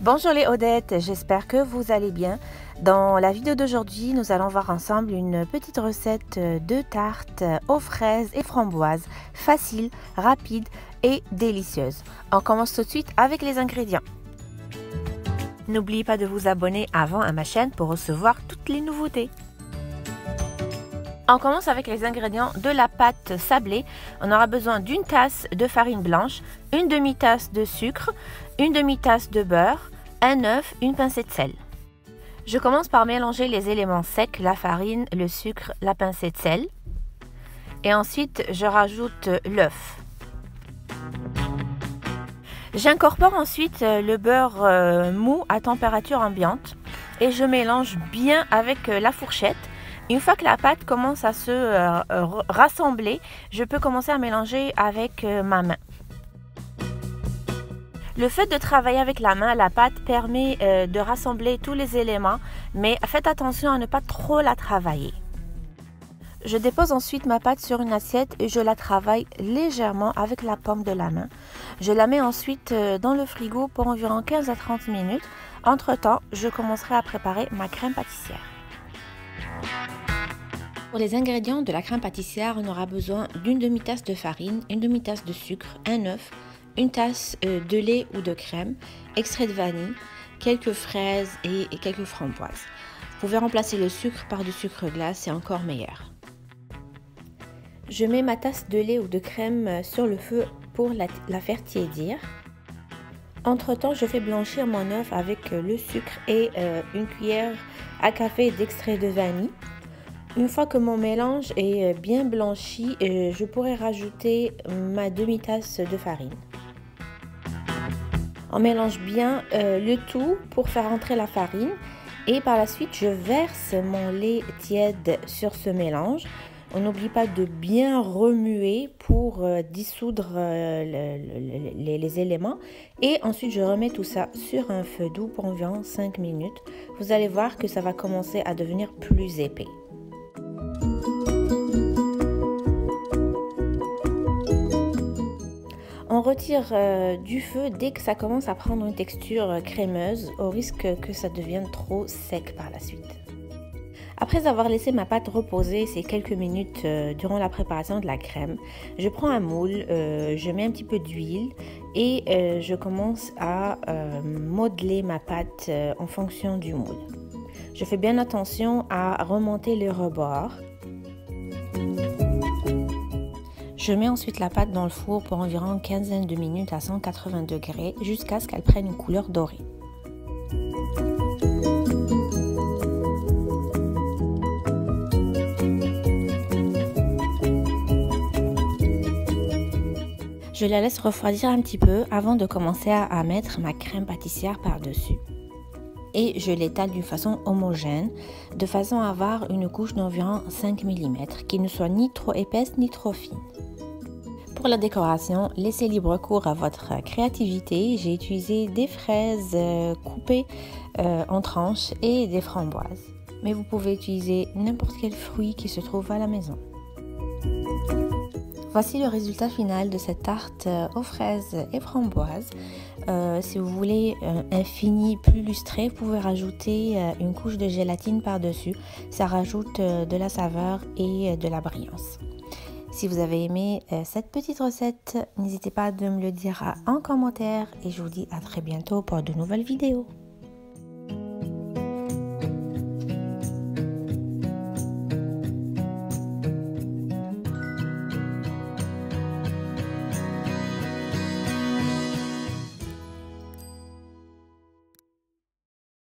Bonjour les Odettes, j'espère que vous allez bien. Dans la vidéo d'aujourd'hui, nous allons voir ensemble une petite recette de tarte aux fraises et framboises, facile, rapide et délicieuse. On commence tout de suite avec les ingrédients. N'oubliez pas de vous abonner avant à ma chaîne pour recevoir toutes les nouveautés. On commence avec les ingrédients de la pâte sablée. On aura besoin d'une tasse de farine blanche, une demi-tasse de sucre, une demi-tasse de beurre, un œuf, une pincée de sel. Je commence par mélanger les éléments secs, la farine, le sucre, la pincée de sel. Et ensuite, je rajoute l'œuf. J'incorpore ensuite le beurre mou à température ambiante et je mélange bien avec la fourchette. Une fois que la pâte commence à se rassembler, je peux commencer à mélanger avec ma main. Le fait de travailler avec la main, la pâte permet de rassembler tous les éléments, mais faites attention à ne pas trop la travailler. Je dépose ensuite ma pâte sur une assiette et je la travaille légèrement avec la paume de la main. Je la mets ensuite dans le frigo pour environ 15 à 30 minutes. Entre-temps, je commencerai à préparer ma crème pâtissière. Pour les ingrédients de la crème pâtissière, on aura besoin d'une demi-tasse de farine, une demi-tasse de sucre, un œuf, une tasse de lait ou de crème, extrait de vanille, quelques fraises et quelques framboises. Vous pouvez remplacer le sucre par du sucre glace, c'est encore meilleur. Je mets ma tasse de lait ou de crème sur le feu pour la faire tiédir. Entre-temps, je fais blanchir mon œuf avec le sucre et une cuillère à café d'extrait de vanille. Une fois que mon mélange est bien blanchi, je pourrai rajouter ma demi-tasse de farine. On mélange bien le tout pour faire entrer la farine et par la suite je verse mon lait tiède sur ce mélange. On n'oublie pas de bien remuer pour dissoudre les éléments et ensuite je remets tout ça sur un feu doux pour environ 5 minutes. Vous allez voir que ça va commencer à devenir plus épais. On retire du feu dès que ça commence à prendre une texture crémeuse, au risque que ça devienne trop sec par la suite. Après avoir laissé ma pâte reposer ces quelques minutes durant la préparation de la crème, je prends un moule, je mets un petit peu d'huile et je commence à modeler ma pâte en fonction du moule. Je fais bien attention à remonter les rebords. Je mets ensuite la pâte dans le four pour environ une quinzaine de minutes à 180 degrés jusqu'à ce qu'elle prenne une couleur dorée. Je la laisse refroidir un petit peu avant de commencer à mettre ma crème pâtissière par-dessus. Et je l'étale d'une façon homogène, de façon à avoir une couche d'environ 5 mm, qui ne soit ni trop épaisse ni trop fine. Pour la décoration, laissez libre cours à votre créativité. J'ai utilisé des fraises coupées en tranches et des framboises. Mais vous pouvez utiliser n'importe quel fruit qui se trouve à la maison. Voici le résultat final de cette tarte aux fraises et framboises. Si vous voulez un fini plus lustré, vous pouvez rajouter une couche de gélatine par-dessus. Ça rajoute de la saveur et de la brillance. Si vous avez aimé cette petite recette, n'hésitez pas à me le dire en commentaire et je vous dis à très bientôt pour de nouvelles vidéos.